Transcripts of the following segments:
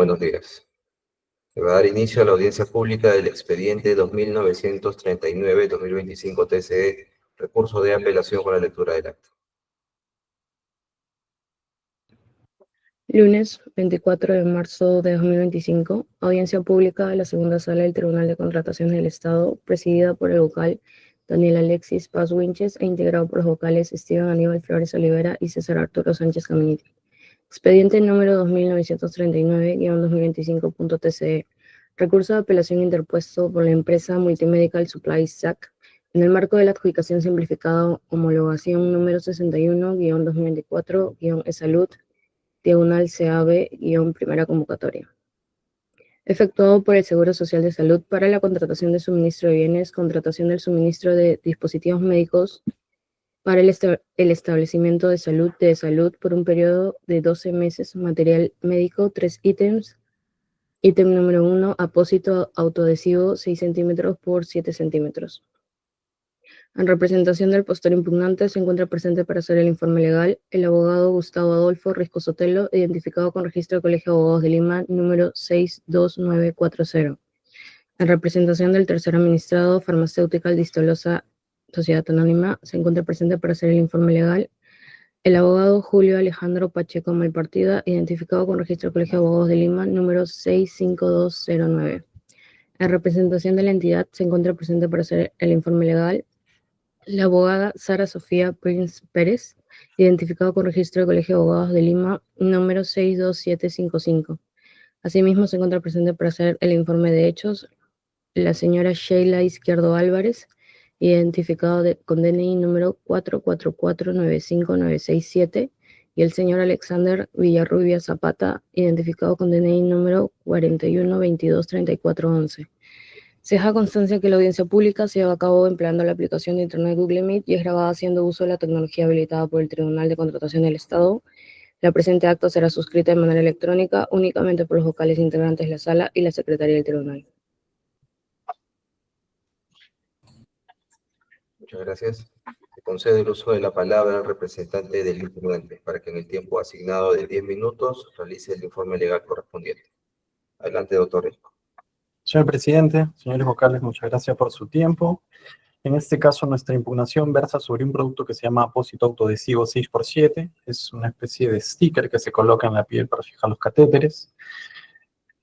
Buenos días. Se va a dar inicio a la audiencia pública del expediente 2939-2025 TCE, recurso de apelación con la lectura del acta. Lunes 24 de marzo de 2025, audiencia pública de la segunda sala del Tribunal de Contrataciones del Estado, presidida por el vocal Daniel Alexis Paz Winches e integrado por los vocales Steven Aníbal Flores Olivera y César Arturo Sánchez Caminiti. Expediente número 2939-2025.tce. Recurso de apelación interpuesto por la empresa Multimedical Supply SAC en el marco de la adjudicación simplificada homologación número 61-2024-E-Salud diagonal CAB-primera convocatoria, efectuado por el Seguro Social de Salud para la contratación de suministro de bienes, contratación del suministro de dispositivos médicos para el establecimiento de salud por un periodo de 12 meses, material médico, 3 ítems. Ítem número 1, apósito autoadhesivo 6 centímetros por 7 centímetros. En representación del postor impugnante se encuentra presente para hacer el informe legal el abogado Gustavo Adolfo Risco Sotelo, identificado con registro del Colegio de Abogados de Lima, número 62940. En representación del tercer administrado Farmacéutica Distolosa Sociedad Anónima, se encuentra presente para hacer el informe legal el abogado Julio Alejandro Pacheco Malpartida, identificado con registro del Colegio de Abogados de Lima, número 65209. En representación de la entidad se encuentra presente para hacer el informe legal la abogada Sara Sofía Prince Pérez, identificado con registro del Colegio de Abogados de Lima, número 62755. Asimismo, se encuentra presente para hacer el informe de hechos la señora Sheila Izquierdo Álvarez, identificado con DNI número 4449597, y el señor Alexander Villarrubia Zapata, identificado con DNI número 41223411. Se deja constancia que la audiencia pública se lleva a cabo empleando la aplicación de Internet Google Meet y es grabada haciendo uso de la tecnología habilitada por el Tribunal de Contratación del Estado. La presente acta será suscrita de manera electrónica únicamente por los vocales integrantes de la sala y la secretaria del tribunal. Muchas gracias. Se concede el uso de la palabra al representante del impugnante para que en el tiempo asignado de 10 minutos realice el informe legal correspondiente. Adelante, doctor Risco. Señor presidente, señores vocales, muchas gracias por su tiempo. En este caso, nuestra impugnación versa sobre un producto que se llama apósito autoadhesivo 6x7. Es una especie de sticker que se coloca en la piel para fijar los catéteres.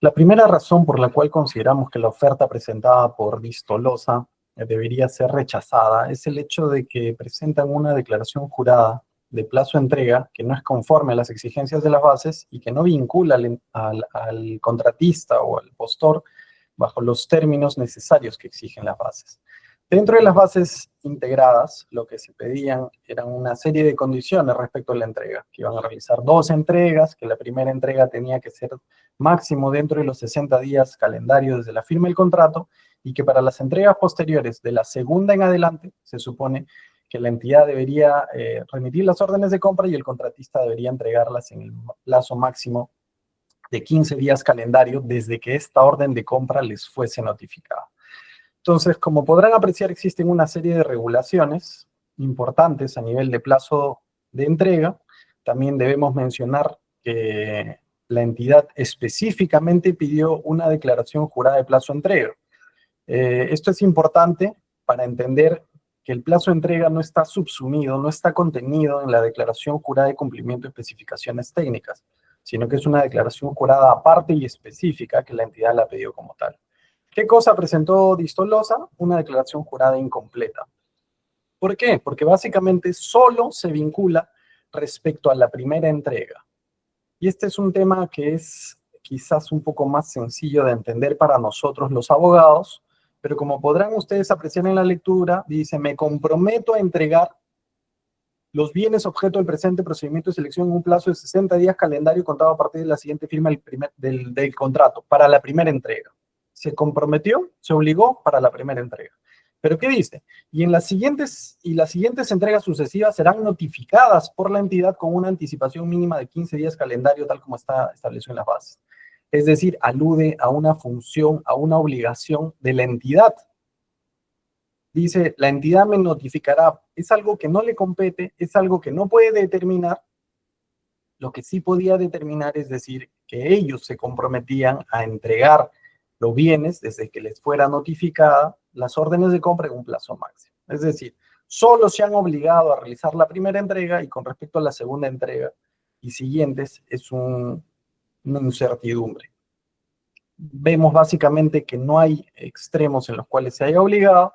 La primera razón por la cual consideramos que la oferta presentada por Distolosa debería ser rechazada es el hecho de que presentan una declaración jurada de plazo de entrega que no es conforme a las exigencias de las bases y que no vincula al contratista o al postor bajo los términos necesarios que exigen las bases. Dentro de las bases integradas, lo que se pedían eran una serie de condiciones respecto a la entrega, que iban a realizar 2 entregas, que la primera entrega tenía que ser máximo dentro de los 60 días calendario desde la firma del contrato, y que para las entregas posteriores de la segunda en adelante, se supone que la entidad debería remitir las órdenes de compra y el contratista debería entregarlas en el plazo máximo de 15 días calendario desde que esta orden de compra les fuese notificada. Entonces, como podrán apreciar, existen una serie de regulaciones importantes a nivel de plazo de entrega. También debemos mencionar que la entidad específicamente pidió una declaración jurada de plazo de entrega. Esto es importante para entender que el plazo de entrega no está subsumido, no está contenido en la declaración jurada de cumplimiento de especificaciones técnicas, sino que es una declaración jurada aparte y específica que la entidad la pidió como tal. ¿Qué cosa presentó Distolosa? Una declaración jurada incompleta. ¿Por qué? Porque básicamente solo se vincula respecto a la primera entrega. Y este es un tema que es quizás un poco más sencillo de entender para nosotros los abogados, pero como podrán ustedes apreciar en la lectura, dice: me comprometo a entregar los bienes objeto del presente procedimiento de selección en un plazo de 60 días calendario contado a partir de la siguiente firma del contrato para la primera entrega. Se comprometió, se obligó para la primera entrega. ¿Pero qué dice? Y las siguientes entregas sucesivas serán notificadas por la entidad con una anticipación mínima de 15 días calendario, tal como está establecido en las bases. Es decir, alude a una función, a una obligación de la entidad. Dice, la entidad me notificará. Es algo que no le compete, es algo que no puede determinar. Lo que sí podía determinar es decir, que ellos se comprometían a entregar los bienes desde que les fuera notificada las órdenes de compra en un plazo máximo. Es decir, solo se han obligado a realizar la primera entrega y con respecto a la segunda entrega y siguientes es una incertidumbre. Vemos básicamente que no hay extremos en los cuales se haya obligado,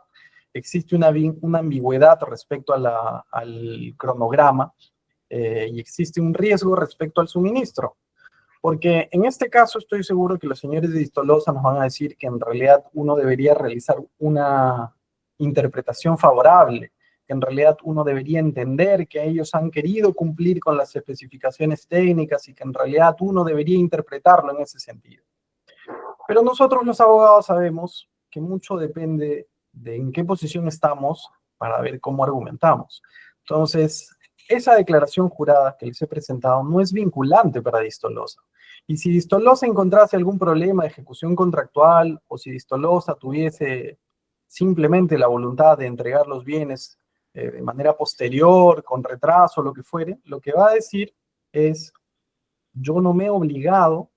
existe una ambigüedad respecto al cronograma y existe un riesgo respecto al suministro. Porque en este caso estoy seguro que los señores de Distolosa nos van a decir que en realidad uno debería realizar una interpretación favorable, que en realidad uno debería entender que ellos han querido cumplir con las especificaciones técnicas y que en realidad uno debería interpretarlo en ese sentido. Pero nosotros los abogados sabemos que mucho depende de en qué posición estamos para ver cómo argumentamos. Entonces, esa declaración jurada que les he presentado no es vinculante para Distolosa. Y si Distolosa encontrase algún problema de ejecución contractual o si Distolosa tuviese simplemente la voluntad de entregar los bienes de manera posterior, con retraso, lo que fuere, lo que va a decir es, yo no me he obligado,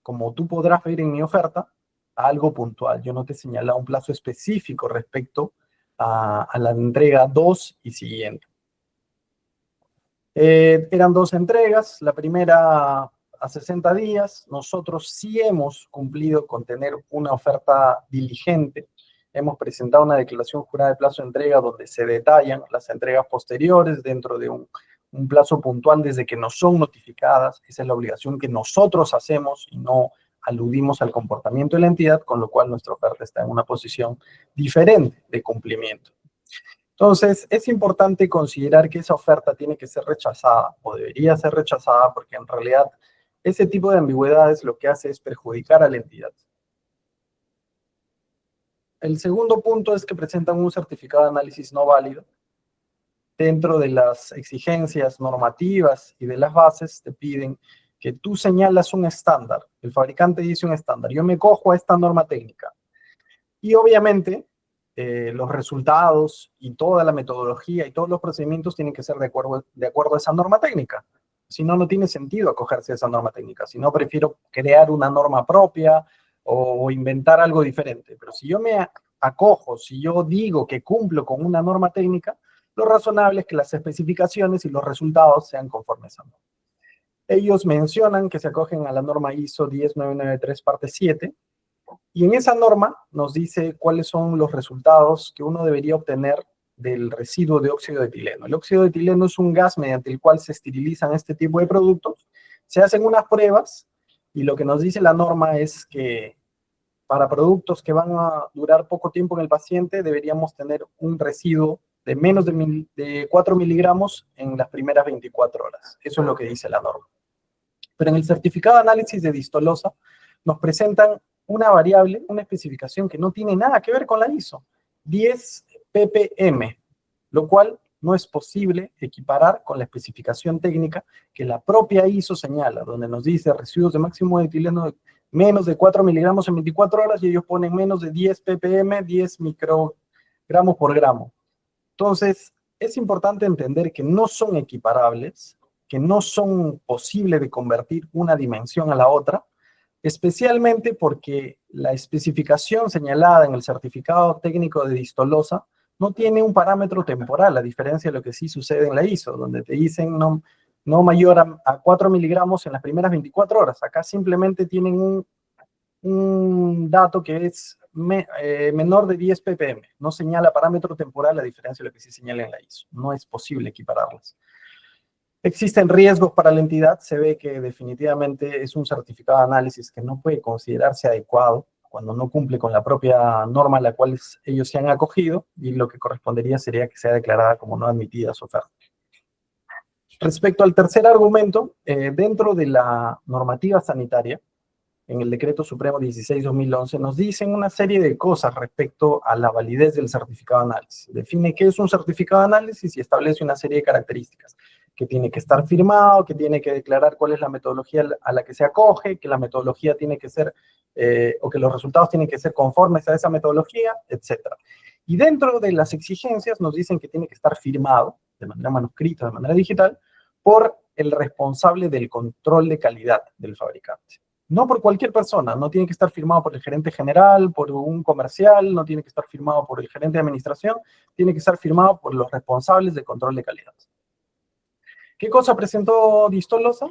como tú podrás ver en mi oferta, a algo puntual. Yo no te he señalado un plazo específico respecto a la entrega 2 y siguiente. Eran 2 entregas, la primera a 60 días, nosotros sí hemos cumplido con tener una oferta diligente, hemos presentado una declaración jurada de plazo de entrega donde se detallan las entregas posteriores dentro de un plazo puntual desde que nos son notificadas, esa es la obligación que nosotros hacemos y no aludimos al comportamiento de la entidad, con lo cual nuestra oferta está en una posición diferente de cumplimiento. Entonces, es importante considerar que esa oferta tiene que ser rechazada o debería ser rechazada porque en realidad ese tipo de ambigüedades lo que hace es perjudicar a la entidad. El segundo punto es que presentan un certificado de análisis no válido. Dentro de las exigencias normativas y de las bases te piden que tú señalas un estándar. El fabricante dice un estándar. Yo me cojo a esta norma técnica. Y obviamente los resultados y toda la metodología y todos los procedimientos tienen que ser de acuerdo a esa norma técnica. Si no, no tiene sentido acogerse a esa norma técnica. Si no, prefiero crear una norma propia o inventar algo diferente. Pero si yo me acojo, si yo digo que cumplo con una norma técnica, lo razonable es que las especificaciones y los resultados sean conformes a norma. Ellos mencionan que se acogen a la norma ISO 10993 parte 7, y en esa norma nos dice cuáles son los resultados que uno debería obtener del residuo de óxido de etileno. El óxido de etileno es un gas mediante el cual se esterilizan este tipo de productos. Se hacen unas pruebas y lo que nos dice la norma es que para productos que van a durar poco tiempo en el paciente deberíamos tener un residuo de menos de 4 miligramos en las primeras 24 horas. Eso es lo que dice la norma. Pero en el certificado de análisis de Distolosa nos presentan una variable, una especificación que no tiene nada que ver con la ISO, 10 ppm, lo cual no es posible equiparar con la especificación técnica que la propia ISO señala, donde nos dice residuos de máximo de etileno de menos de 4 miligramos en 24 horas y ellos ponen menos de 10 ppm, 10 microgramos por gramo. Entonces, es importante entender que no son equiparables, que no son posibles de convertir una dimensión a la otra, especialmente porque la especificación señalada en el certificado técnico de Distolosa no tiene un parámetro temporal, a diferencia de lo que sí sucede en la ISO, donde te dicen no mayor a 4 miligramos en las primeras 24 horas. Acá simplemente tienen un dato que es menor de 10 ppm. No señala parámetro temporal, a diferencia de lo que sí señala en la ISO. No es posible equipararlas. Existen riesgos para la entidad, se ve que definitivamente es un certificado de análisis que no puede considerarse adecuado cuando no cumple con la propia norma a la cual ellos se han acogido y lo que correspondería sería que sea declarada como no admitida su oferta. Respecto al tercer argumento, dentro de la normativa sanitaria, en el Decreto Supremo 16/2011, nos dicen una serie de cosas respecto a la validez del certificado de análisis. Define qué es un certificado de análisis y establece una serie de características, que tiene que estar firmado, que tiene que declarar cuál es la metodología a la que se acoge, que la metodología tiene que ser, o que los resultados tienen que ser conformes a esa metodología, etc. Y dentro de las exigencias nos dicen que tiene que estar firmado, de manera manuscrita, de manera digital, por el responsable del control de calidad del fabricante. No por cualquier persona, no tiene que estar firmado por el gerente general, por un comercial, no tiene que estar firmado por el gerente de administración, tiene que estar firmado por los responsables de control de calidad. ¿Qué cosa presentó Distolosa?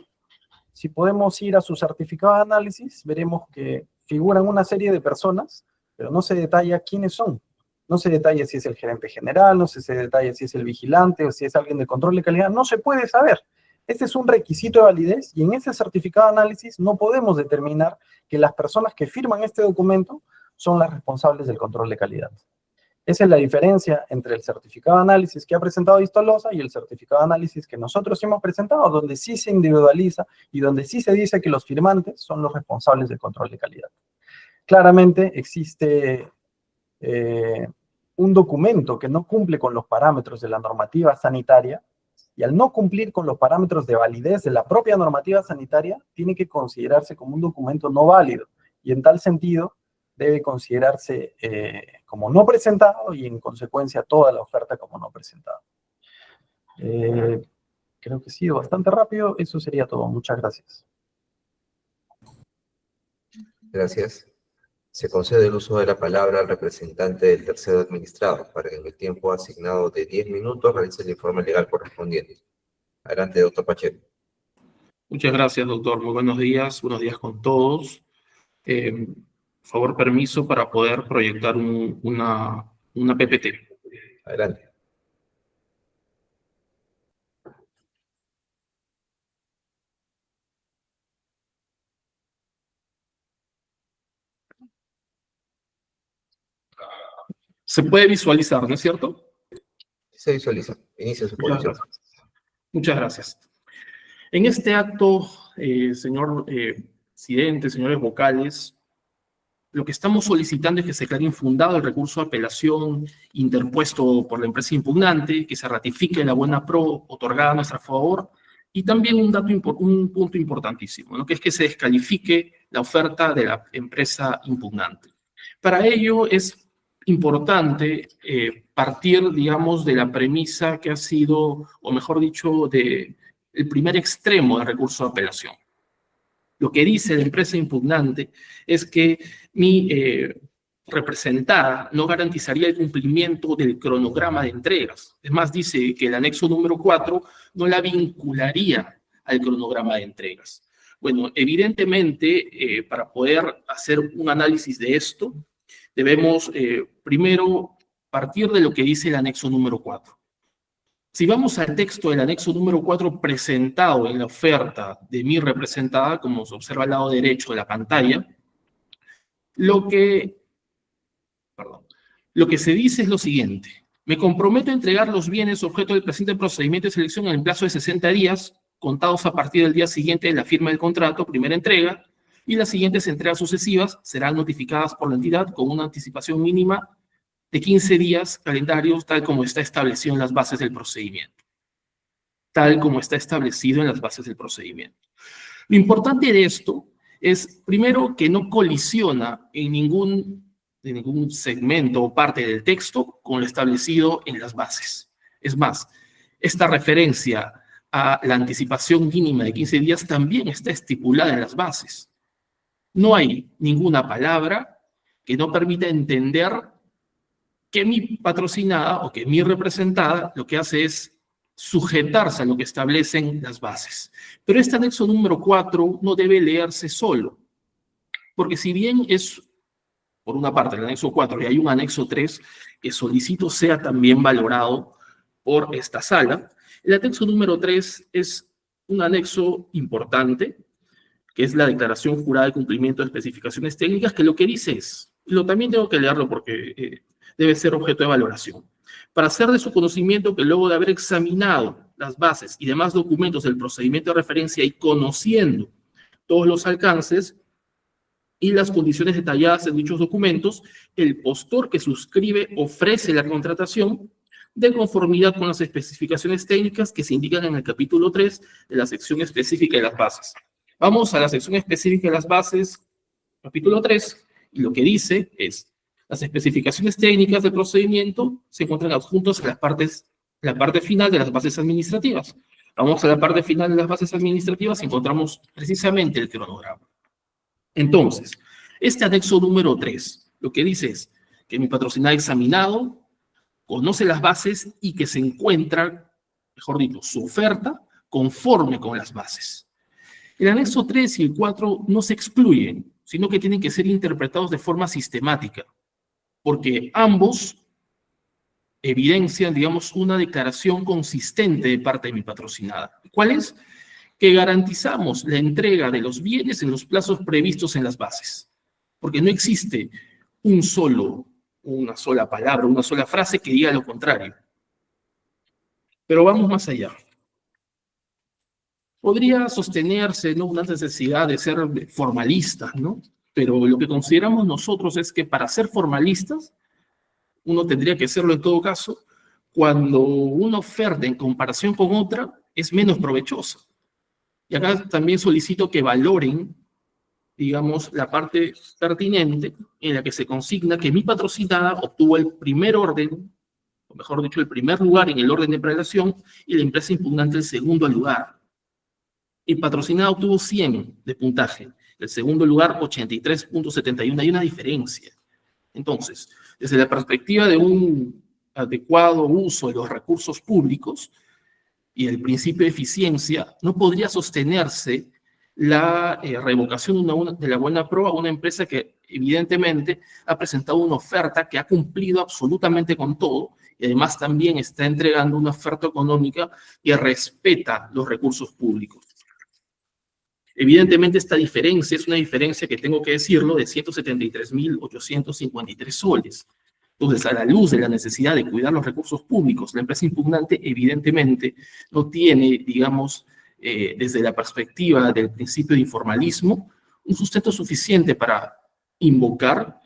Si podemos ir a su certificado de análisis, veremos que figuran una serie de personas, pero no se detalla quiénes son. No se detalla si es el gerente general, no se detalla si es el vigilante o si es alguien de control de calidad, no se puede saber. Este es un requisito de validez y en ese certificado de análisis no podemos determinar que las personas que firman este documento son las responsables del control de calidad. Esa es la diferencia entre el certificado de análisis que ha presentado Distolosa y el certificado de análisis que nosotros hemos presentado, donde sí se individualiza y donde sí se dice que los firmantes son los responsables del control de calidad. Claramente existe un documento que no cumple con los parámetros de la normativa sanitaria, y al no cumplir con los parámetros de validez de la propia normativa sanitaria, tiene que considerarse como un documento no válido, y en tal sentido debe considerarse como no presentado y en consecuencia toda la oferta como no presentada. Creo que he sido bastante rápido, eso sería todo. Muchas gracias. Gracias. Se concede el uso de la palabra al representante del tercero administrado para que en el tiempo asignado de 10 minutos realice el informe legal correspondiente. Adelante, doctor Pacheco. Muchas gracias, doctor. Muy buenos días con todos. Por favor, permiso para poder proyectar una PPT. Adelante. Se puede visualizar, ¿no es cierto? Se visualiza. Inicia su exposición. Muchas gracias. En este acto, señor presidente, señores vocales, lo que estamos solicitando es que se declare infundado el recurso de apelación interpuesto por la empresa impugnante, que se ratifique la buena pro otorgada a nuestro favor, y también un punto importantísimo, ¿no? Que es que se descalifique la oferta de la empresa impugnante. Para ello es importante partir, digamos, de la premisa que ha sido, o mejor dicho, del primer extremo del recurso de apelación. Lo que dice la empresa impugnante es que mi representada no garantizaría el cumplimiento del cronograma de entregas. Es más, dice que el anexo número 4 no la vincularía al cronograma de entregas. Bueno, evidentemente, para poder hacer un análisis de esto, debemos primero partir de lo que dice el anexo número 4. Si vamos al texto del anexo número 4 presentado en la oferta de mi representada, como se observa al lado derecho de la pantalla, lo que se dice es lo siguiente: me comprometo a entregar los bienes objeto del presente procedimiento de selección en el plazo de 60 días, contados a partir del día siguiente de la firma del contrato, primera entrega, y las siguientes entregas sucesivas serán notificadas por la entidad con una anticipación mínima de 15 días calendarios, tal como está establecido en las bases del procedimiento. Tal como está establecido en las bases del procedimiento. Lo importante de esto es, primero, que no colisiona en ningún segmento o parte del texto con lo establecido en las bases. Es más, esta referencia a la anticipación mínima de 15 días también está estipulada en las bases. No hay ninguna palabra que no permita entender que mi patrocinada o que mi representada lo que hace es sujetarse a lo que establecen las bases. Pero este anexo número 4 no debe leerse solo, porque si bien es, por una parte, el anexo 4 y hay un anexo 3 que solicito sea también valorado por esta sala, el anexo número 3 es un anexo importante, que es la declaración jurada de cumplimiento de especificaciones técnicas, que lo que dice es, y también tengo que leerlo porque debe ser objeto de valoración, para hacer de su conocimiento que luego de haber examinado las bases y demás documentos del procedimiento de referencia y conociendo todos los alcances y las condiciones detalladas en dichos documentos, el postor que suscribe ofrece la contratación de conformidad con las especificaciones técnicas que se indican en el capítulo 3 de la sección específica de las bases. Vamos a la sección específica de las bases, capítulo 3, y lo que dice es: las especificaciones técnicas del procedimiento se encuentran adjuntos a la parte final de las bases administrativas. Vamos a la parte final de las bases administrativas y encontramos precisamente el cronograma. Entonces, este anexo número 3, lo que dice es que mi patrocinado examinado conoce las bases y que se encuentra, mejor dicho, su oferta conforme con las bases. El anexo 3 y el 4 no se excluyen, sino que tienen que ser interpretados de forma sistemática, porque ambos evidencian, digamos, una declaración consistente de parte de mi patrocinada. ¿Cuál es? Que garantizamos la entrega de los bienes en los plazos previstos en las bases, porque no existe una sola palabra, una sola frase que diga lo contrario. Pero vamos más allá. Podría sostenerse, ¿no?, una necesidad de ser formalistas, ¿no? Pero lo que consideramos nosotros es que para ser formalistas, uno tendría que serlo en todo caso cuando una oferta en comparación con otra es menos provechosa. Y acá también solicito que valoren, digamos, la parte pertinente en la que se consigna que mi patrocinada obtuvo el primer orden, o mejor dicho, el primer lugar en el orden de prelación y la empresa impugnante el segundo lugar. Mi patrocinada obtuvo 100 de puntaje, el segundo lugar 83.71, hay una diferencia. Entonces, desde la perspectiva de un adecuado uso de los recursos públicos y el principio de eficiencia, no podría sostenerse la revocación de la buena prueba a una empresa que evidentemente ha presentado una oferta que ha cumplido absolutamente con todo y además también está entregando una oferta económica que respeta los recursos públicos. Evidentemente esta diferencia es una diferencia que tengo que decirlo de 173.853 soles. Entonces, a la luz de la necesidad de cuidar los recursos públicos, la empresa impugnante evidentemente no tiene, digamos, desde la perspectiva del principio de informalismo, un sustento suficiente para invocar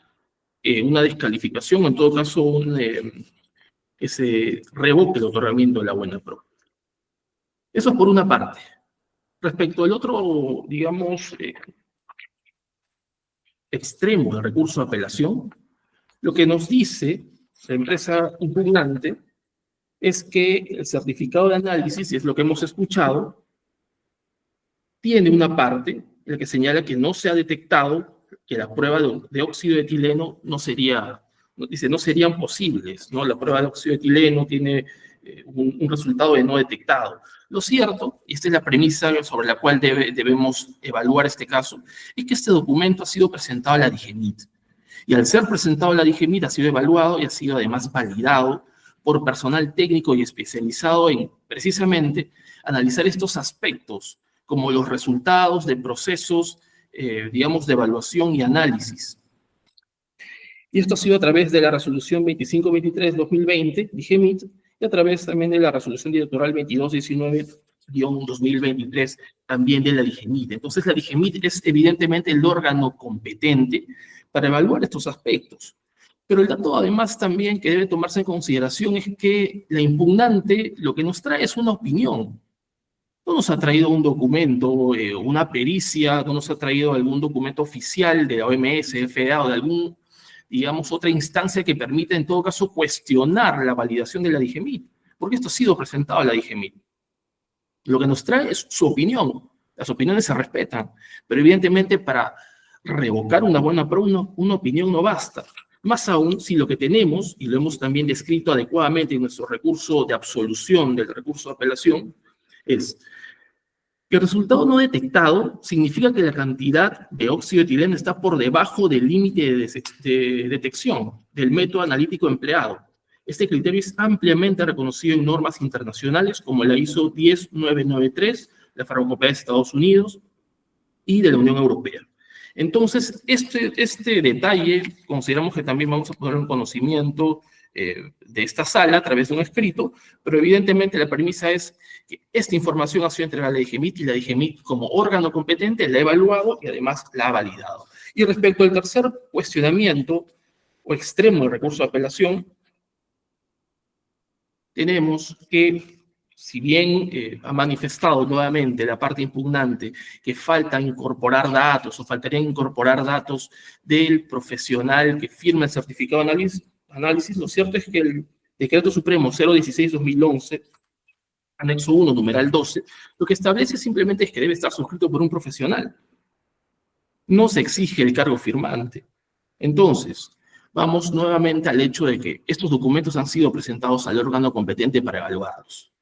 una descalificación, o en todo caso, que se revoque el otorgamiento de la buena prueba. Eso es por una parte. Respecto al otro, digamos, extremo del recurso de apelación, lo que nos dice la empresa impugnante es que el certificado de análisis, y es lo que hemos escuchado, tiene una parte en la que señala que no se ha detectado que la prueba de óxido de etileno no serían posibles, ¿no? La prueba de óxido de etileno tiene un resultado de no detectado. Lo cierto, y esta es la premisa sobre la cual debemos evaluar este caso, es que este documento ha sido presentado a la DIGEMIT. Y al ser presentado a la DIGEMIT ha sido evaluado y ha sido además validado por personal técnico y especializado en, precisamente, analizar estos aspectos como los resultados de procesos, digamos, de evaluación y análisis. Y esto ha sido a través de la resolución 2523-2020, DIGEMIT, y a través también de la resolución directoral 2219-2023, también de la DIGEMIT. Entonces, la DIGEMIT es evidentemente el órgano competente para evaluar estos aspectos. Pero el dato, además, también que debe tomarse en consideración es que la impugnante lo que nos trae es una opinión. No nos ha traído un documento, una pericia, no nos ha traído algún documento oficial de la OMS, FDA o de algún, digamos, otra instancia que permita en todo caso cuestionar la validación de la DIGEMIT, porque esto ha sido presentado a la DIGEMIT. Lo que nos trae es su opinión. Las opiniones se respetan, pero evidentemente para revocar una buena prueba, una opinión no basta. Más aún si lo que tenemos, y lo hemos también descrito adecuadamente en nuestro recurso de absolución del recurso de apelación, es que el resultado no detectado significa que la cantidad de óxido de etileno está por debajo del límite de detección del método analítico empleado. Este criterio es ampliamente reconocido en normas internacionales como la ISO 10993, la Farmacopea de Estados Unidos y de la Unión Europea. Entonces, este detalle consideramos que también vamos a poner en conocimiento de esta sala a través de un escrito, pero evidentemente la premisa es que esta información ha sido entregada a la DIGEMIT y la DIGEMIT como órgano competente la ha evaluado y además la ha validado. Y respecto al tercer cuestionamiento o extremo del recurso de apelación, tenemos que, si bien ha manifestado nuevamente la parte impugnante que falta incorporar datos o faltaría incorporar datos del profesional que firma el certificado de análisis, lo cierto es que el Decreto Supremo 016-2011 anexo 1, numeral 12, lo que establece simplemente es que debe estar suscrito por un profesional. No se exige el cargo firmante. Entonces, vamos nuevamente al hecho de que estos documentos han sido presentados al órgano competente para evaluarlos.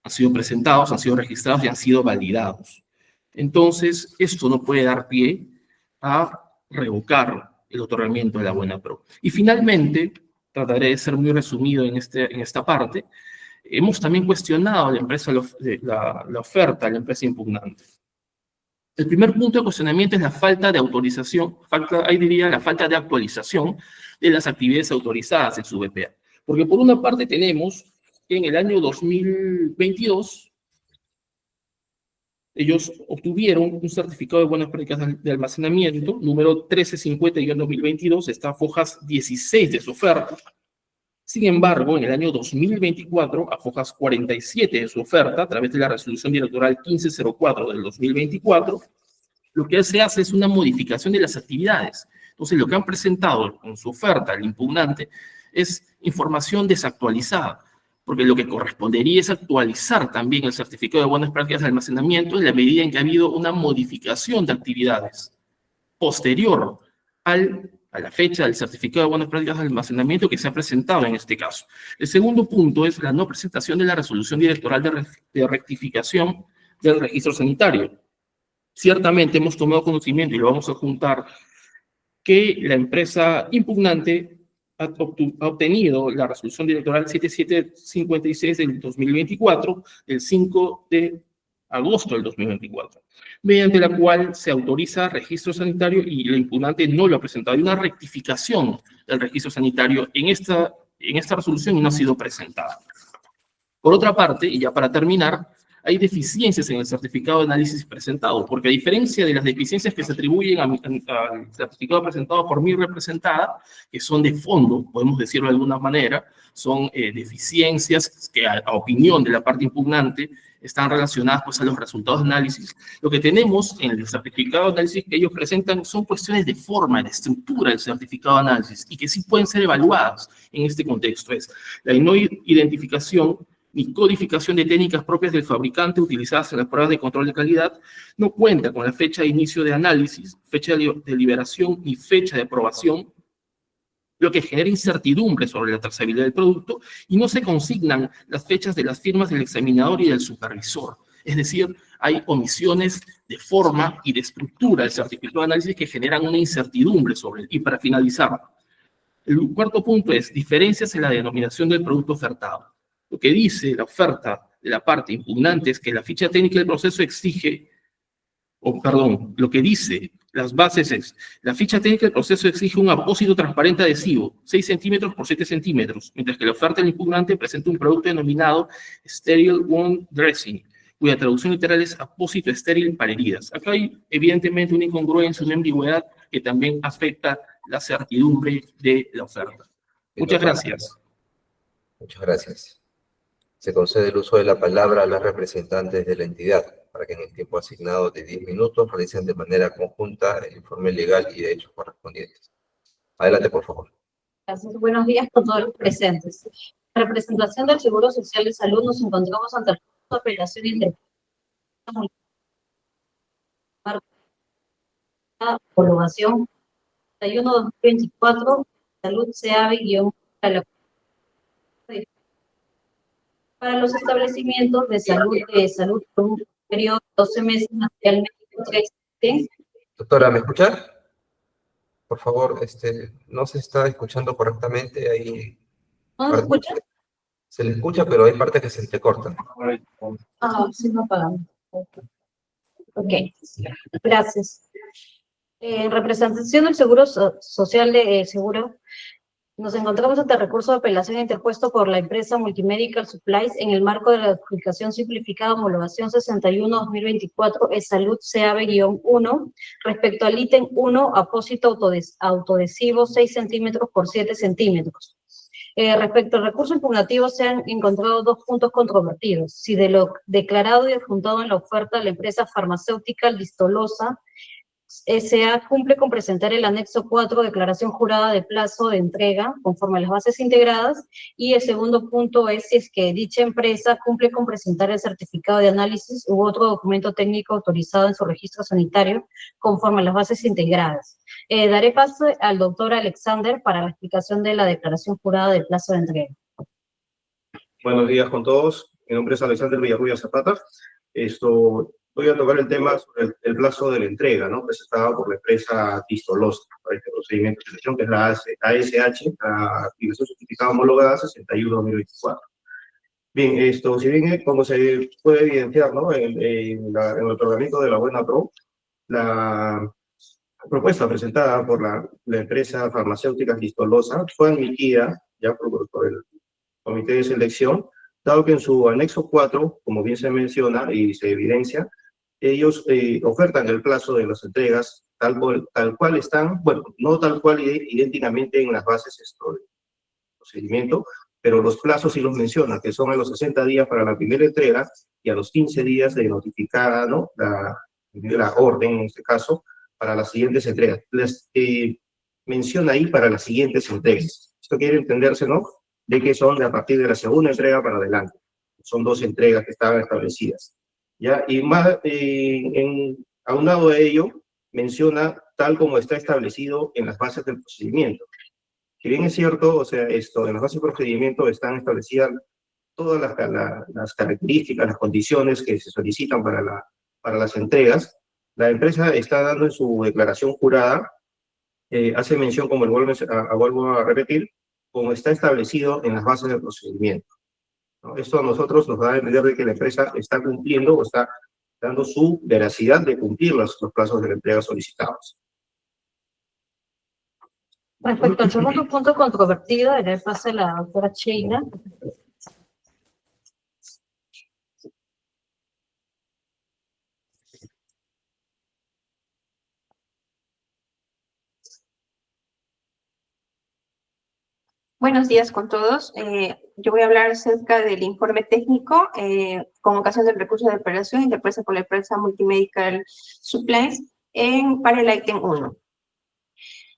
Han sido presentados, han sido registrados y han sido validados. Entonces, esto no puede dar pie a revocar el otorgamiento de la buena pro. Y finalmente, trataré de ser muy resumido en esta parte, hemos también cuestionado a la empresa, la oferta a la empresa impugnante. El primer punto de cuestionamiento es la falta de autorización, ahí diría la falta de actualización de las actividades autorizadas en su BPA. Porque por una parte tenemos que en el año 2022 ellos obtuvieron un certificado de buenas prácticas de almacenamiento, número 1350-2022, está fojas 16 de su oferta. Sin embargo, en el año 2024, a fojas 47 de su oferta, a través de la resolución directoral 1504 del 2024, lo que se hace es una modificación de las actividades. Entonces, lo que han presentado con su oferta al impugnante es información desactualizada, porque lo que correspondería es actualizar también el certificado de buenas prácticas de almacenamiento en la medida en que ha habido una modificación de actividades posterior a la fecha del certificado de buenas prácticas de almacenamiento que se ha presentado en este caso. El segundo punto es la no presentación de la resolución directoral de rectificación del registro sanitario. Ciertamente hemos tomado conocimiento, y lo vamos a juntar, que la empresa impugnante ha obtenido la resolución directoral 7756 del 2024, el 5 de agosto del 2024, mediante la cual se autoriza registro sanitario y la impugnante no lo ha presentado. Hay una rectificación del registro sanitario en esta resolución y no ha sido presentada. Por otra parte, y ya para terminar, hay deficiencias en el certificado de análisis presentado, porque a diferencia de las deficiencias que se atribuyen al certificado presentado por mi representada, que son de fondo, podemos decirlo de alguna manera, son deficiencias que a opinión de la parte impugnante están relacionadas pues a los resultados de análisis. Lo que tenemos en el certificado de análisis que ellos presentan son cuestiones de forma, de estructura del certificado de análisis y que sí pueden ser evaluadas en este contexto. Es la no identificación ni codificación de técnicas propias del fabricante utilizadas en las pruebas de control de calidad, no cuenta con la fecha de inicio de análisis, fecha de liberación ni fecha de aprobación, lo que genera incertidumbre sobre la trazabilidad del producto, y no se consignan las fechas de las firmas del examinador y del supervisor. Es decir, hay omisiones de forma y de estructura del certificado de análisis que generan una incertidumbre sobre él. Y para finalizar, el cuarto punto es diferencias en la denominación del producto ofertado. Lo que dice la oferta de la parte impugnante es que la ficha técnica del proceso exige, lo que dice las bases es, la ficha técnica del proceso exige un apósito transparente adhesivo, 6 centímetros por 7 centímetros, mientras que la oferta del impugnante presenta un producto denominado Sterile Wound Dressing, cuya traducción literal es apósito estéril para heridas. Acá hay evidentemente una incongruencia, una ambigüedad que también afecta la certidumbre de la oferta. Muchas gracias. Muchas gracias. Se concede el uso de la palabra a las representantes de la entidad para que en el tiempo asignado de 10 minutos realicen de manera conjunta el informe legal y de hechos correspondientes. Adelante, por favor. Gracias. Buenos días con todos los presentes. En representación del Seguro Social de Salud nos encontramos ante el recurso de apelación homologación 31-2024, Salud CABE- para los establecimientos de salud por un periodo de 12 meses materialmente existente. Doctora, ¿me escucha? Por favor, no se está escuchando correctamente. Ahí ¿No se escucha? se le escucha, pero hay partes que se entrecortan. Sí, no apagamos. Ok, gracias. En representación del Seguro Social de Seguro, nos encontramos ante el recurso de apelación interpuesto por la empresa Multimedical Supplies en el marco de la adjudicación simplificada homologación 61-2024 Salud CAB-1 respecto al ítem 1, apósito autoadhesivo 6 centímetros por 7 centímetros. Respecto al recurso impugnativo se han encontrado dos puntos controvertidos. Si de lo declarado y adjuntado en la oferta de la empresa farmacéutica Listolosa S.A. cumple con presentar el anexo 4, declaración jurada de plazo de entrega, conforme a las bases integradas, y el segundo punto es si es que dicha empresa cumple con presentar el certificado de análisis u otro documento técnico autorizado en su registro sanitario, conforme a las bases integradas. Daré paso al doctor Alexander para la explicación de la declaración jurada de plazo de entrega. Buenos días con todos. Mi nombre es Alexander Villarrubia Zapata. Voy a tocar el tema sobre el plazo de la entrega, ¿no? Presentado por la empresa Distolosa para este procedimiento de selección, que es la ASH, la aplicación certificada homologada 61-2024. Bien, si bien, como se puede evidenciar, ¿no? En el otorgamiento de la Buena Pro, la propuesta presentada por la empresa farmacéutica Distolosa fue admitida ya por el comité de selección, dado que en su anexo 4, como bien se menciona y se evidencia, ellos ofertan el plazo de las entregas tal cual están, bueno, no tal cual idénticamente en las bases del procedimiento, pero los plazos sí los menciona, que son a los 60 días para la primera entrega y a los 15 días de notificada, ¿no? La orden, en este caso, para las siguientes entregas. Menciona ahí para las siguientes entregas. Esto quiere entenderse, ¿no? De que son a partir de la segunda entrega para adelante. Son 2 entregas que estaban establecidas. ¿Ya? Y más, aunado a ello, menciona tal como está establecido en las bases del procedimiento. Si bien es cierto, o sea, en las bases del procedimiento están establecidas todas las características, las condiciones que se solicitan para las entregas, la empresa está dando en su declaración jurada, hace mención, como vuelvo a repetir, como está establecido en las bases del procedimiento, ¿no? Esto a nosotros nos da a entender de que la empresa está cumpliendo o está dando su veracidad de cumplir los plazos de la entrega solicitados. Respecto al segundo punto controvertido, le paso a la doctora Sheila. Buenos días con todos. Yo voy a hablar acerca del informe técnico con ocasión del recurso de apelación interpuesto por la empresa Multimedical Supplies para el ítem 1.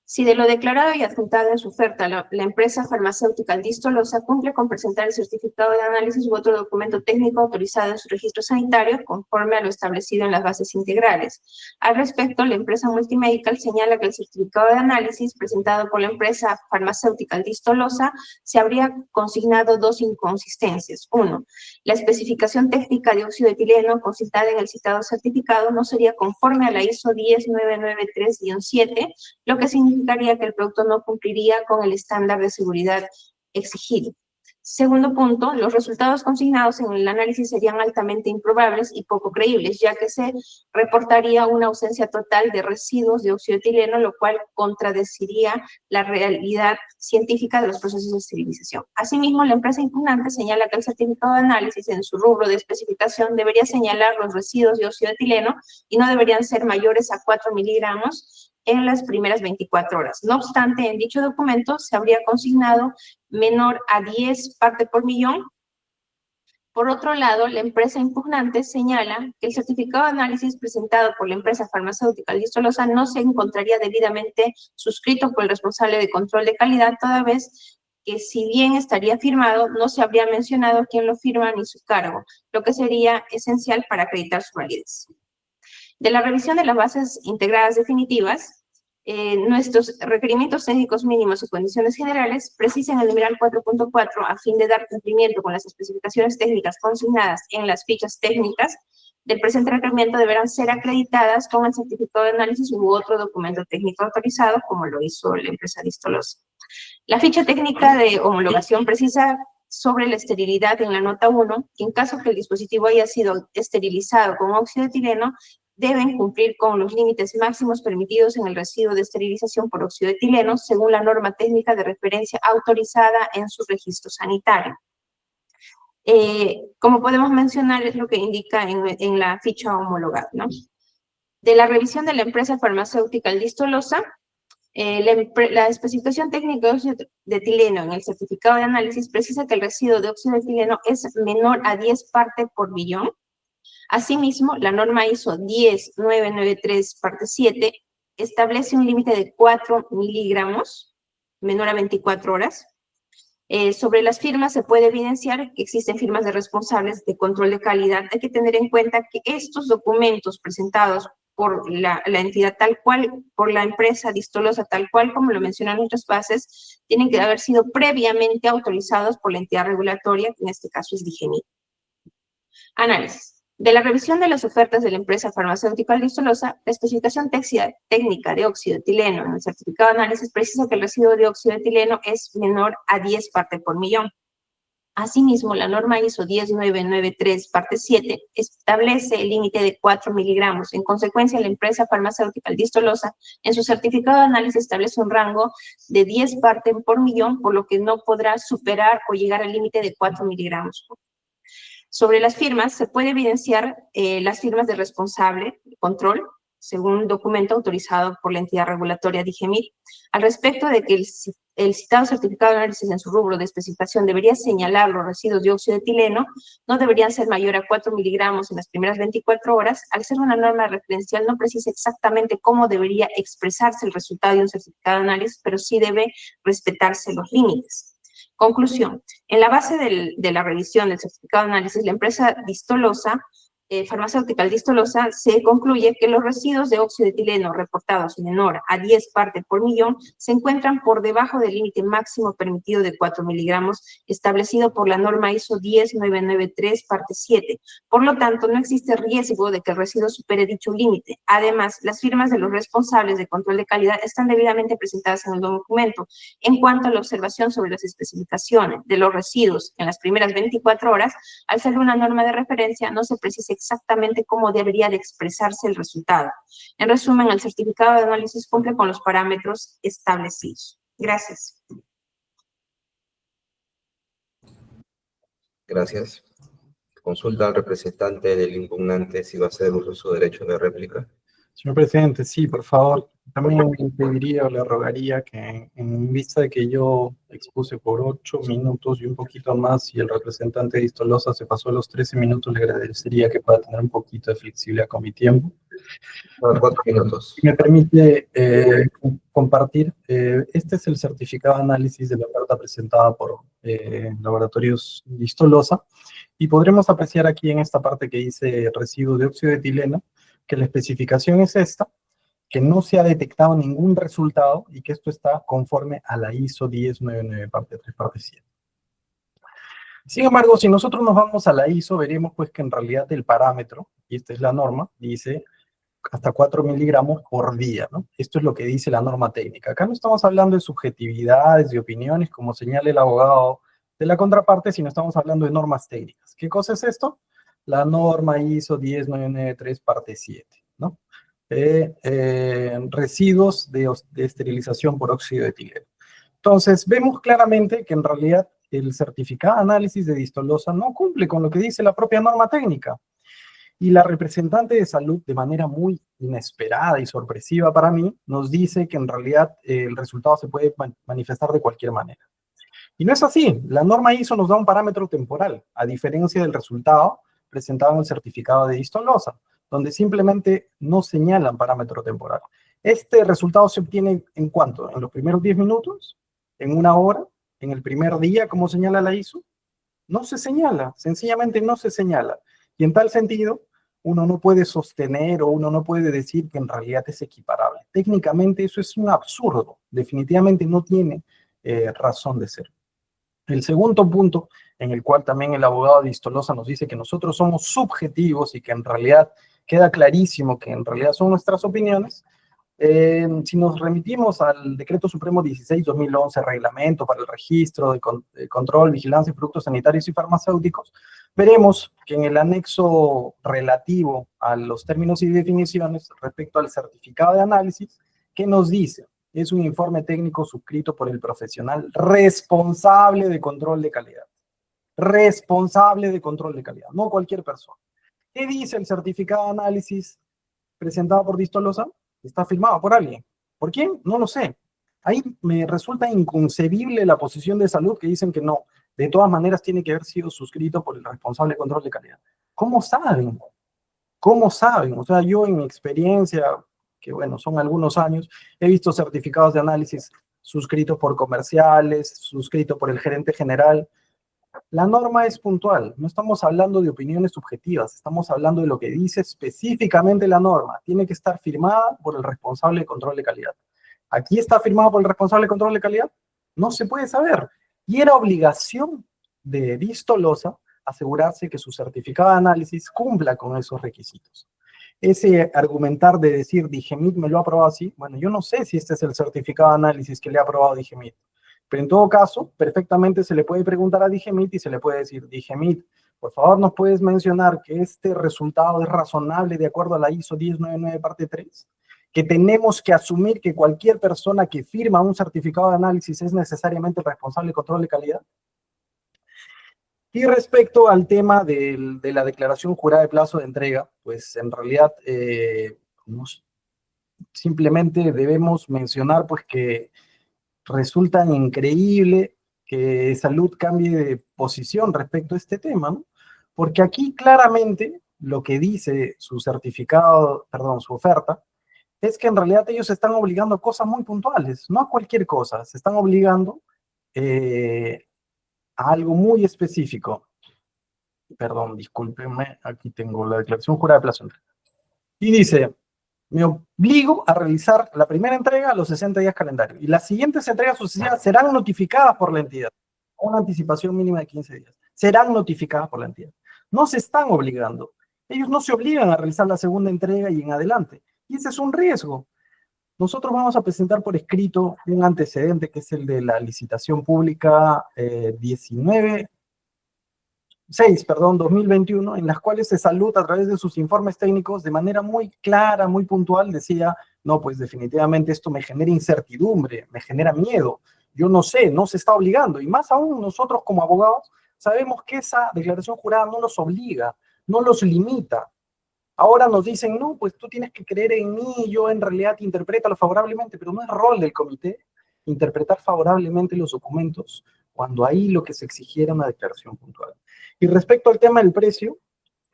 Si de lo declarado y adjuntado en su oferta la empresa farmacéutica Distolosa cumple con presentar el certificado de análisis u otro documento técnico autorizado en su registro sanitario conforme a lo establecido en las bases integrales. Al respecto, la empresa Multimedical señala que el certificado de análisis presentado por la empresa farmacéutica Distolosa se habría consignado 2 inconsistencias. 1. La especificación técnica de óxido de etileno consultada en el citado certificado no sería conforme a la ISO 10993-7, lo que significaría que el producto no cumpliría con el estándar de seguridad exigido. Segundo punto, los resultados consignados en el análisis serían altamente improbables y poco creíbles, ya que se reportaría una ausencia total de residuos de óxido de etileno, lo cual contradeciría la realidad científica de los procesos de esterilización. Asimismo, la empresa impugnante señala que el certificado de análisis en su rubro de especificación debería señalar los residuos de óxido de etileno y no deberían ser mayores a 4 miligramos en las primeras 24 horas. No obstante, en dicho documento se habría consignado menor a 10 partes por millón. Por otro lado, la empresa impugnante señala que el certificado de análisis presentado por la empresa farmacéutica Distolosa no se encontraría debidamente suscrito por el responsable de control de calidad, toda vez que si bien estaría firmado, no se habría mencionado quién lo firma ni su cargo, lo que sería esencial para acreditar su validez. De la revisión de las bases integradas definitivas, nuestros requerimientos técnicos mínimos y condiciones generales precisan el numeral 4.4 a fin de dar cumplimiento con las especificaciones técnicas consignadas en las fichas técnicas del presente requerimiento deberán ser acreditadas con el certificado de análisis u otro documento técnico autorizado, como lo hizo la empresa Distolosa. La ficha técnica de homologación precisa sobre la esterilidad en la nota 1, que en caso que el dispositivo haya sido esterilizado con óxido de etileno, deben cumplir con los límites máximos permitidos en el residuo de esterilización por óxido de etileno, según la norma técnica de referencia autorizada en su registro sanitario. Como podemos mencionar, es lo que indica en la ficha homologada, ¿no? De la revisión de la empresa farmacéutica Distolosa, la especificación técnica de óxido de etileno en el certificado de análisis precisa que el residuo de óxido de etileno es menor a 10 partes por billón. Asimismo, la norma ISO 10993, parte 7, establece un límite de 4 miligramos, menor a 24 horas. Sobre las firmas se puede evidenciar que existen firmas de responsables de control de calidad. Hay que tener en cuenta que estos documentos presentados por la entidad tal cual, por la empresa Distolosa tal cual, como lo mencionan nuestras bases, tienen que haber sido previamente autorizados por la entidad regulatoria, que en este caso es DIGEMIT. Análisis. De la revisión de las ofertas de la empresa farmacéutica Distolosa, la especificación técnica de óxido de etileno en el certificado de análisis precisa que el residuo de óxido de etileno es menor a 10 partes por millón. Asimismo, la norma ISO 10993, parte 7, establece el límite de 4 miligramos. En consecuencia, la empresa farmacéutica Distolosa, en su certificado de análisis, establece un rango de 10 partes por millón, por lo que no podrá superar o llegar al límite de 4 miligramos. Sobre las firmas, se puede evidenciar las firmas de responsable de control, según un documento autorizado por la entidad regulatoria DIGEMIT, al respecto de que el citado certificado de análisis en su rubro de especificación debería señalar los residuos de óxido de etileno, no deberían ser mayor a 4 miligramos en las primeras 24 horas, al ser una norma referencial no precisa exactamente cómo debería expresarse el resultado de un certificado de análisis, pero sí debe respetarse los límites. Conclusión. En la base de la revisión del certificado de análisis, la empresa Distolosa, farmacéutica Distolosa, se concluye que los residuos de óxido de etileno reportados menor a 10 partes por millón se encuentran por debajo del límite máximo permitido de 4 miligramos establecido por la norma ISO 10993, parte 7. Por lo tanto, no existe riesgo de que el residuo supere dicho límite. Además, las firmas de los responsables de control de calidad están debidamente presentadas en el documento. En cuanto a la observación sobre las especificaciones de los residuos en las primeras 24 horas, al ser una norma de referencia, no se precisa exactamente cómo debería de expresarse el resultado. En resumen, el certificado de análisis cumple con los parámetros establecidos. Gracias. Gracias. Consulta al representante del impugnante si va a hacer uso de su derecho de réplica. Señor presidente, sí, por favor. También le pediría o le rogaría que en vista de que yo expuse por 8 minutos y un poquito más y el representante de Distolosa se pasó los 13 minutos, le agradecería que pueda tener un poquito de flexibilidad con mi tiempo. 4 minutos. Si me permite compartir, este es el certificado de análisis de la oferta presentada por Laboratorios Distolosa y podremos apreciar aquí en esta parte que dice residuo de óxido de etileno que la especificación es esta, que no se ha detectado ningún resultado y que esto está conforme a la ISO 10993, parte 3, parte 7. Sin embargo, si nosotros nos vamos a la ISO, veremos pues que en realidad el parámetro, y esta es la norma, dice hasta 4 miligramos por día, ¿no? Esto es lo que dice la norma técnica. Acá no estamos hablando de subjetividades, de opiniones, como señala el abogado de la contraparte, sino estamos hablando de normas técnicas. ¿Qué cosa es esto? La norma ISO 10993, parte 7, ¿no? Residuos de esterilización por óxido de etileno. Entonces, vemos claramente que en realidad el certificado de análisis de Distolosa no cumple con lo que dice la propia norma técnica. Y la representante de salud, de manera muy inesperada y sorpresiva para mí, nos dice que en realidad el resultado se puede manifestar de cualquier manera. Y no es así. La norma ISO nos da un parámetro temporal, a diferencia del resultado presentado en el certificado de Distolosa, donde simplemente no señalan parámetro temporal. Este resultado se obtiene ¿en cuánto? ¿En los primeros 10 minutos? ¿En una hora? ¿En el primer día, como señala la ISO? No se señala, sencillamente no se señala. Y en tal sentido, uno no puede sostener o uno no puede decir que en realidad es equiparable. Técnicamente eso es un absurdo. Definitivamente no tiene razón de ser. El segundo punto, en el cual también el abogado de Distolosa nos dice que nosotros somos subjetivos y que en realidad queda clarísimo que en realidad son nuestras opiniones, si nos remitimos al Decreto Supremo 16/2011, Reglamento para el Registro de Control, Vigilancia de Productos Sanitarios y Farmacéuticos, veremos que en el anexo relativo a los términos y definiciones respecto al certificado de análisis, ¿qué nos dice? Es un informe técnico suscrito por el profesional responsable de control de calidad. Responsable de control de calidad, no cualquier persona. ¿Qué dice el certificado de análisis presentado por Distolosa? Está firmado por alguien. ¿Por quién? No lo sé. Ahí me resulta inconcebible la posición de salud que dicen que no. De todas maneras tiene que haber sido suscrito por el responsable de control de calidad. ¿Cómo saben? ¿Cómo saben? O sea, yo en mi experiencia, que bueno, son algunos años, he visto certificados de análisis suscritos por comerciales, suscritos por el gerente general. La norma es puntual, no estamos hablando de opiniones subjetivas, estamos hablando de lo que dice específicamente la norma. Tiene que estar firmada por el responsable de control de calidad. ¿Aquí está firmado por el responsable de control de calidad? No se puede saber. Y era obligación de Distolosa asegurarse que su certificado de análisis cumpla con esos requisitos. Ese argumentar de decir, Digemit me lo ha aprobado así, bueno, yo no sé si este es el certificado de análisis que le ha aprobado Digemit, pero en todo caso, perfectamente se le puede preguntar a Digemit y se le puede decir, Digemit, por favor, ¿nos puedes mencionar que este resultado es razonable de acuerdo a la ISO 1099 parte 3? Que tenemos que asumir que cualquier persona que firma un certificado de análisis es necesariamente el responsable de control de calidad. Y respecto al tema de la declaración jurada de plazo de entrega, pues en realidad simplemente debemos mencionar pues que resulta increíble que Salud cambie de posición respecto a este tema, ¿no? Porque aquí claramente lo que dice su certificado, perdón, su oferta, es que en realidad ellos se están obligando a cosas muy puntuales, no a cualquier cosa, se están obligando a algo muy específico. Perdón, discúlpenme, aquí tengo la declaración jurada de plazo de entrega. Y dice, me obligo a realizar la primera entrega a los 60 días calendario y las siguientes entregas sucesivas serán notificadas por la entidad. Una anticipación mínima de 15 días. Serán notificadas por la entidad. No se están obligando. Ellos no se obligan a realizar la segunda entrega y en adelante. Y ese es un riesgo. Nosotros vamos a presentar por escrito un antecedente que es el de la licitación pública 2021, en las cuales Salud, a través de sus informes técnicos, de manera muy clara, muy puntual, decía, no, pues definitivamente esto me genera incertidumbre, me genera miedo, yo no sé, no se está obligando, y más aún nosotros como abogados sabemos que esa declaración jurada no los obliga, no los limita. Ahora nos dicen, no, pues tú tienes que creer en mí, yo en realidad interprétalo favorablemente, pero no es rol del comité interpretar favorablemente los documentos cuando ahí lo que se exigiera era una declaración puntual. Y respecto al tema del precio,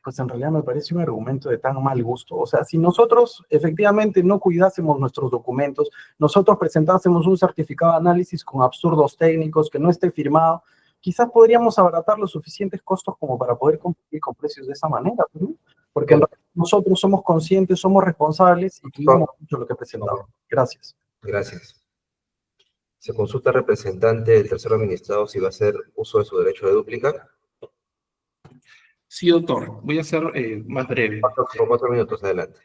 pues en realidad me parece un argumento de tan mal gusto. O sea, si nosotros efectivamente no cuidásemos nuestros documentos, nosotros presentásemos un certificado de análisis con absurdos técnicos que no esté firmado, quizás podríamos abaratar los suficientes costos como para poder competir con precios de esa manera, ¿no? Porque en realidad nosotros somos conscientes, somos responsables y cuidamos mucho lo que presentamos. Gracias. Gracias. Se consulta al representante del tercero administrado si va a hacer uso de su derecho de dúplica. Sí, doctor. Voy a ser más breve. Por 4 minutos, adelante.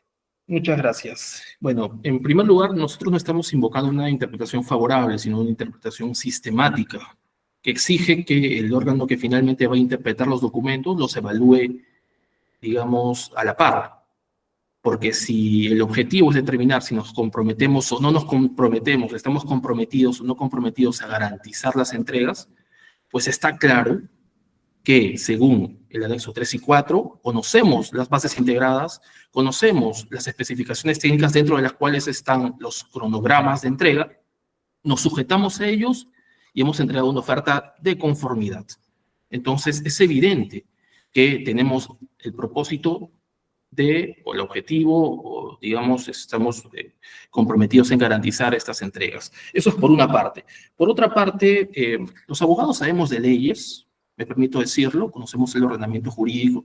Muchas gracias. Bueno, en primer lugar, nosotros no estamos invocando una interpretación favorable, sino una interpretación sistemática, que exige que el órgano que finalmente va a interpretar los documentos los evalúe, digamos, a la par. Porque si el objetivo es determinar si nos comprometemos o no nos comprometemos, estamos comprometidos o no comprometidos a garantizar las entregas, pues está claro que según el anexo 3 y 4, conocemos las bases integradas, conocemos las especificaciones técnicas dentro de las cuales están los cronogramas de entrega, nos sujetamos a ellos y hemos entregado una oferta de conformidad. Entonces, es evidente que tenemos el propósito o el objetivo, o digamos, estamos comprometidos en garantizar estas entregas. Eso es por una parte. Por otra parte, los abogados sabemos de leyes, me permito decirlo, conocemos el ordenamiento jurídico.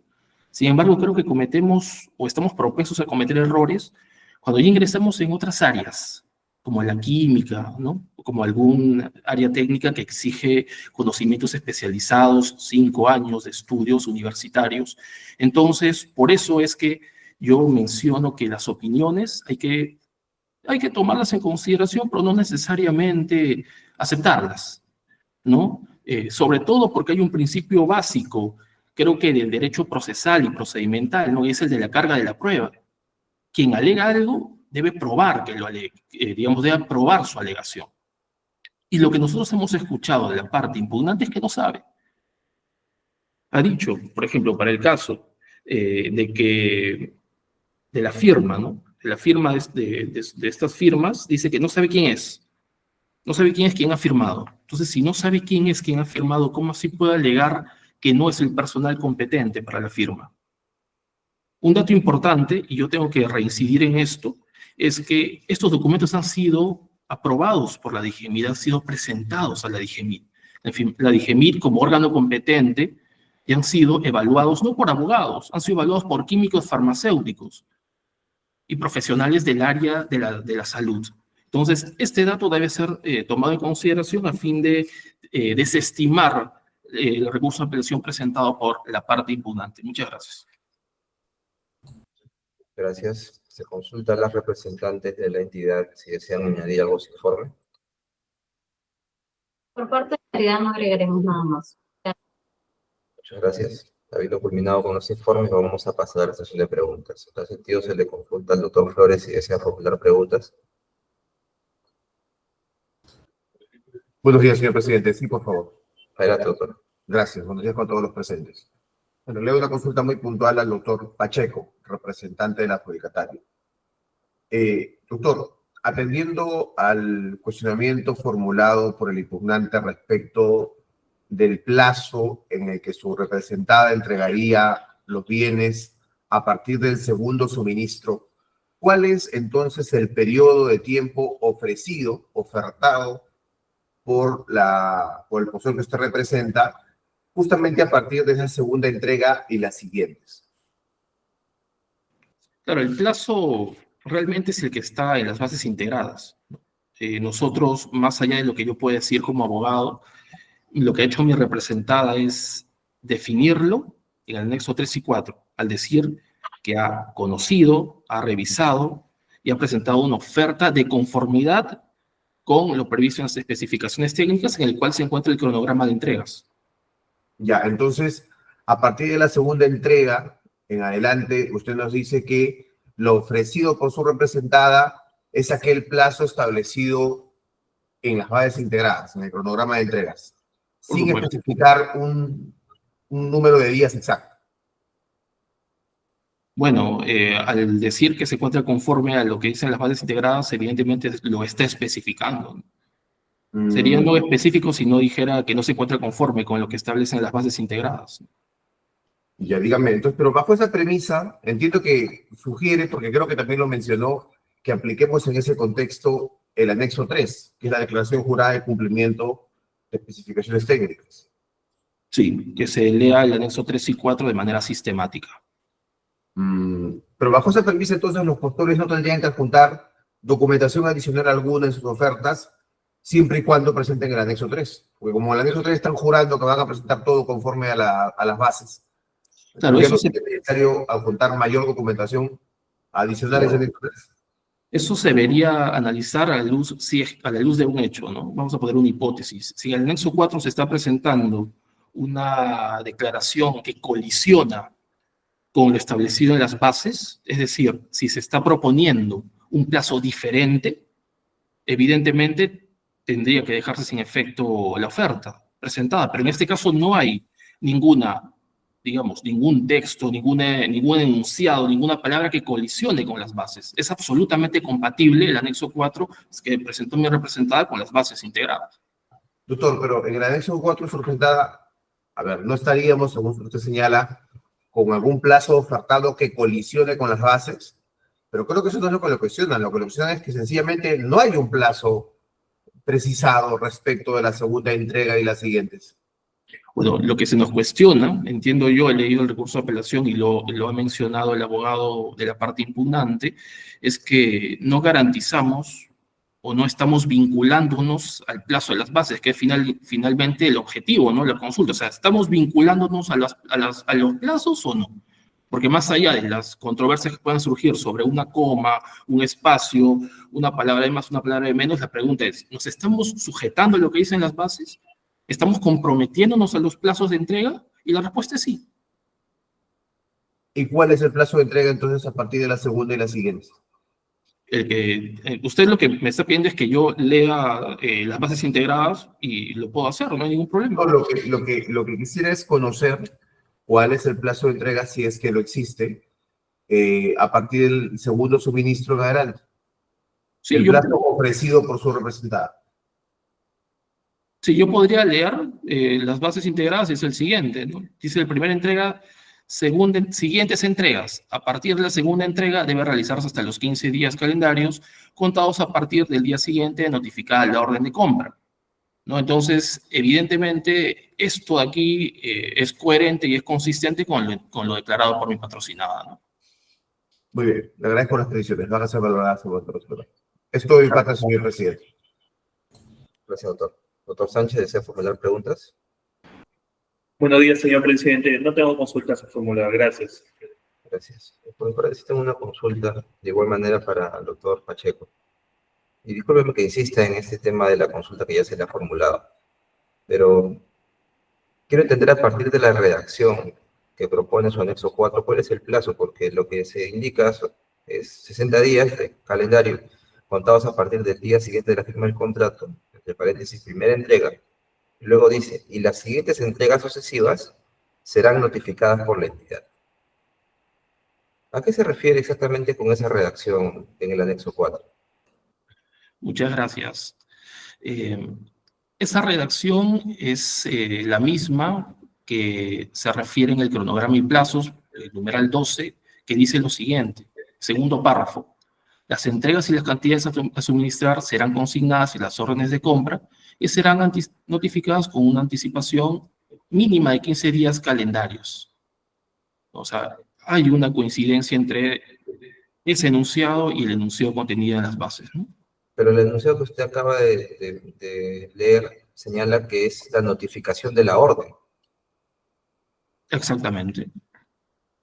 Sin embargo, creo que cometemos o estamos propensos a cometer errores cuando ya ingresamos en otras áreas, como la química, ¿no? O como algún área técnica que exige conocimientos especializados, 5 años de estudios universitarios. Entonces, por eso es que yo menciono que las opiniones hay que tomarlas en consideración, pero no necesariamente aceptarlas, ¿no? Sobre todo porque hay un principio básico, creo que del derecho procesal y procedimental, ¿no? Y es el de la carga de la prueba. Quien alega algo debe probar que lo alegue, digamos, debe probar su alegación. Y lo que nosotros hemos escuchado de la parte impugnante es que no sabe. Ha dicho, por ejemplo, para el caso de la firma, ¿no? De la firma de estas firmas, dice que no sabe quién es. No sabe quién es quien ha firmado. Entonces, si no sabe quién es quien ha firmado, ¿cómo así puede alegar que no es el personal competente para la firma? Un dato importante, y yo tengo que reincidir en esto, es que estos documentos han sido aprobados por la DIGEMIT, han sido presentados a la DIGEMIT. En fin, la DIGEMIT como órgano competente y han sido evaluados no por abogados, han sido evaluados por químicos farmacéuticos y profesionales del área de la salud. Entonces, este dato debe ser tomado en consideración a fin de desestimar el recurso de apelación presentado por la parte impugnante. Muchas gracias. Gracias. Se consulta a las representantes de la entidad si desean añadir algo a su informe. Por parte de la entidad no agregaremos nada más. Muchas gracias. Habiendo culminado con los informes, vamos a pasar a la sesión de preguntas. En tal sentido, se le consulta al doctor Flores si desea formular preguntas. Buenos días, señor presidente. Sí, por favor. Adelante, doctor. Gracias. Buenos días con todos los presentes. Bueno, le doy una consulta muy puntual al doctor Pacheco, representante del adjudicatario. Doctor, atendiendo al cuestionamiento formulado por el impugnante respecto del plazo en el que su representada entregaría los bienes a partir del segundo suministro, ¿cuál es entonces el periodo de tiempo ofertado por el postor que usted representa, justamente a partir de esa segunda entrega y las siguientes? Claro, el plazo realmente es el que está en las bases integradas. Nosotros, más allá de lo que yo pueda decir como abogado, lo que ha hecho mi representada es definirlo en el anexo 3 y 4, al decir que ha conocido, ha revisado y ha presentado una oferta de conformidad con lo previsto en las especificaciones técnicas, en el cual se encuentra el cronograma de entregas. Ya, entonces, a partir de la segunda entrega en adelante, usted nos dice que lo ofrecido por su representada es aquel plazo establecido en las bases integradas, en el cronograma de entregas, sin especificar un número de días exacto. Bueno, al decir que se encuentra conforme a lo que dicen las bases integradas, evidentemente lo está especificando. Sería no específico si no dijera que no se encuentra conforme con lo que establecen las bases integradas. Ya, dígame, entonces, pero bajo esa premisa, entiendo que sugiere, porque creo que también lo mencionó, que apliquemos en ese contexto el anexo 3, que es la declaración jurada de cumplimiento de especificaciones técnicas. Sí, que se lea el anexo 3 y 4 de manera sistemática. Pero bajo esa premisa, entonces, los postores no tendrían que adjuntar documentación adicional alguna en sus ofertas, siempre y cuando presenten el anexo 3. Porque como el anexo 3 están jurando que van a presentar todo conforme a las bases, claro, eso es necesario adjuntar mayor documentación adicional a ese anexo 3. Eso se debería analizar a la luz de un hecho, ¿no? Vamos a poner una hipótesis. Si en el anexo 4 se está presentando una declaración que colisiona con lo establecido en las bases, es decir, si se está proponiendo un plazo diferente, evidentemente tendría que dejarse sin efecto la oferta presentada, pero en este caso no hay ninguna, digamos, ningún texto, ningún enunciado, ninguna palabra que colisione con las bases. Es absolutamente compatible el anexo 4 que presentó mi representada con las bases integradas. Doctor, pero en el anexo 4 su representada, a ver, no estaríamos, según usted señala, con algún plazo ofertado que colisione con las bases, pero creo que eso no es lo que lo cuestionan. Lo que lo cuestionan es que sencillamente no hay un plazo precisado respecto de la segunda entrega y las siguientes. Bueno, lo que se nos cuestiona, entiendo yo, he leído el recurso de apelación y lo ha mencionado el abogado de la parte impugnante, es que no garantizamos o no estamos vinculándonos al plazo de las bases, que es finalmente el objetivo, ¿no? La consulta. O sea, ¿estamos vinculándonos a los plazos o no? Porque más allá de las controversias que puedan surgir sobre una coma, un espacio, una palabra de más, una palabra de menos, la pregunta es, ¿nos estamos sujetando a lo que dicen las bases? ¿Estamos comprometiéndonos a los plazos de entrega? Y la respuesta es sí. ¿Y cuál es el plazo de entrega entonces a partir de la segunda y las siguientes? Usted lo que me está pidiendo es que yo lea las bases integradas y lo puedo hacer, no hay ningún problema. No, lo que quisiera es conocer cuál es el plazo de entrega, si es que lo existe, a partir del segundo suministro en adelante. Sí, el plazo ofrecido por su representada. Sí, yo podría leer las bases integradas, es el siguiente, ¿no? Dice, la primera entrega Siguientes entregas. A partir de la segunda entrega debe realizarse hasta los 15 días calendarios contados a partir del día siguiente de notificada la orden de compra, ¿no? Entonces, evidentemente, esto de aquí es coherente y es consistente con lo declarado por mi patrocinada, ¿no? Muy bien, le agradezco las condiciones. Van a ser valoradas por otros. Esto de parte, señor presidente. Gracias, doctor. Doctor Sánchez, ¿desea formular preguntas? Buenos días, señor presidente. No tengo consultas a formular, gracias. Gracias. Por mi parte, tengo una consulta de igual manera para el doctor Pacheco. Y discúlpeme que insista en este tema de la consulta que ya se le ha formulado, pero quiero entender a partir de la redacción que propone su anexo 4, cuál es el plazo, porque lo que se indica es 60 días de calendario contados a partir del día siguiente de la firma del contrato, entre paréntesis, primera entrega. Y luego dice, y las siguientes entregas sucesivas serán notificadas por la entidad. ¿A qué se refiere exactamente con esa redacción en el anexo 4? Muchas gracias. Esa redacción es la misma que se refiere en el cronograma y plazos, el numeral 12, que dice lo siguiente, segundo párrafo. Las entregas y las cantidades a suministrar serán consignadas en las órdenes de compra y serán notificadas con una anticipación mínima de 15 días calendarios. O sea, hay una coincidencia entre ese enunciado y el enunciado contenido en las bases, ¿no? Pero el enunciado que usted acaba de leer señala que es la notificación de la orden. Exactamente.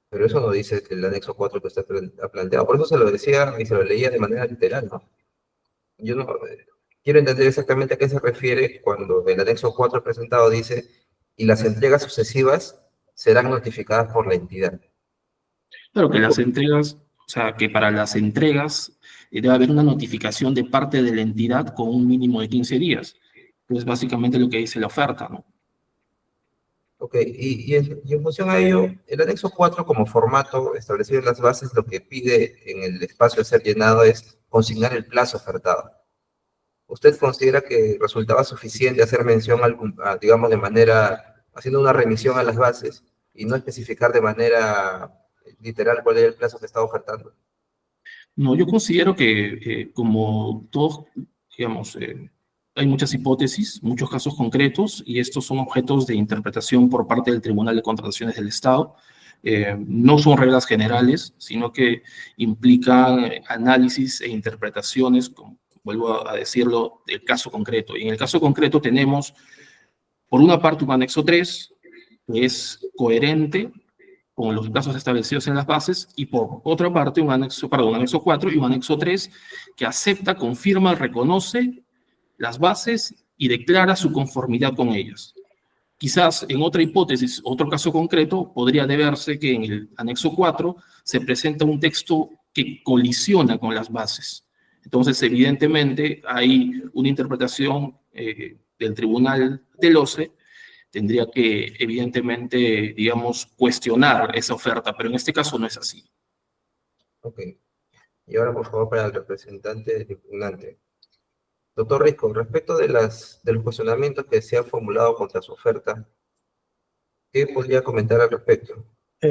Pero eso no dice el anexo 4 que usted ha planteado. Por eso se lo decía y se lo leía de manera literal, ¿no? Yo no quiero entender exactamente a qué se refiere cuando el anexo 4 presentado dice y las entregas sucesivas serán notificadas por la entidad. Claro que las entregas, o sea, que para las entregas debe haber una notificación de parte de la entidad con un mínimo de 15 días. Es básicamente lo que dice la oferta, ¿no? Ok, y en función a ello, el anexo 4 como formato establecido en las bases, lo que pide en el espacio a ser llenado es consignar el plazo ofertado. ¿Usted considera que resultaba suficiente hacer mención, digamos, de manera, haciendo una remisión a las bases y no especificar de manera literal cuál es el plazo que estaba ofertando? No, yo considero que como todos, digamos, hay muchas hipótesis, muchos casos concretos, y estos son objetos de interpretación por parte del Tribunal de Contrataciones del Estado. No son reglas generales, sino que implican análisis e interpretaciones, como vuelvo a decirlo, del caso concreto. Y en el caso concreto tenemos, por una parte, un anexo 3, que es coherente con los plazos establecidos en las bases, y por otra parte un anexo 4 y un anexo 3 que acepta, confirma, reconoce las bases y declara su conformidad con ellas. Quizás en otra hipótesis, otro caso concreto, podría deberse que en el anexo 4 se presenta un texto que colisiona con las bases. Entonces, evidentemente, hay una interpretación del Tribunal del OCE, tendría que, evidentemente, digamos, cuestionar esa oferta, pero en este caso no es así. Ok. Y ahora, por favor, para el representante del impugnante. Doctor Risco, respecto de los cuestionamientos que se han formulado contra su oferta, ¿qué podría comentar al respecto?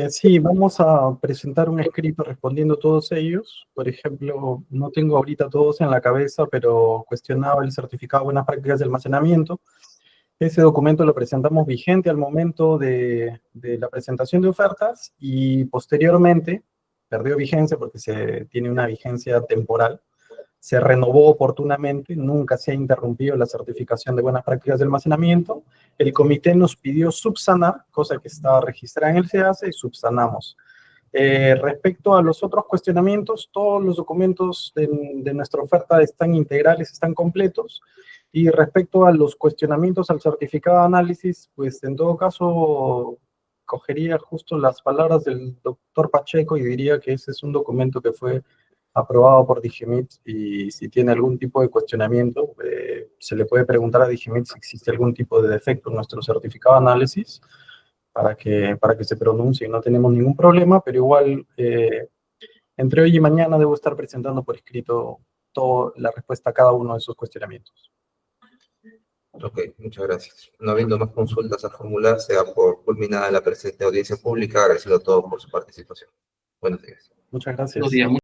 Sí, vamos a presentar un escrito respondiendo a todos ellos. Por ejemplo, no tengo ahorita todos en la cabeza, pero cuestionaba el certificado de buenas prácticas de almacenamiento. Ese documento lo presentamos vigente al momento de la presentación de ofertas y posteriormente perdió vigencia porque tiene una vigencia temporal. Se renovó oportunamente, nunca se ha interrumpido la certificación de buenas prácticas de almacenamiento. El comité nos pidió subsanar, cosa que estaba registrada en el SEACE, y subsanamos. Respecto a los otros cuestionamientos, todos los documentos de nuestra oferta están integrales, están completos. Y respecto a los cuestionamientos al certificado de análisis, pues en todo caso cogería justo las palabras del doctor Pacheco y diría que ese es un documento que fue aprobado por Digimit, y si tiene algún tipo de cuestionamiento, se le puede preguntar a Digimit si existe algún tipo de defecto en nuestro certificado de análisis para que se pronuncie. No tenemos ningún problema, pero igual entre hoy y mañana debo estar presentando por escrito toda la respuesta a cada uno de esos cuestionamientos. Ok, muchas gracias. No habiendo más consultas a formular, se da por culminada la presente audiencia pública, agradeciendo a todos por su participación. Buenos días. Muchas gracias. Buenos días.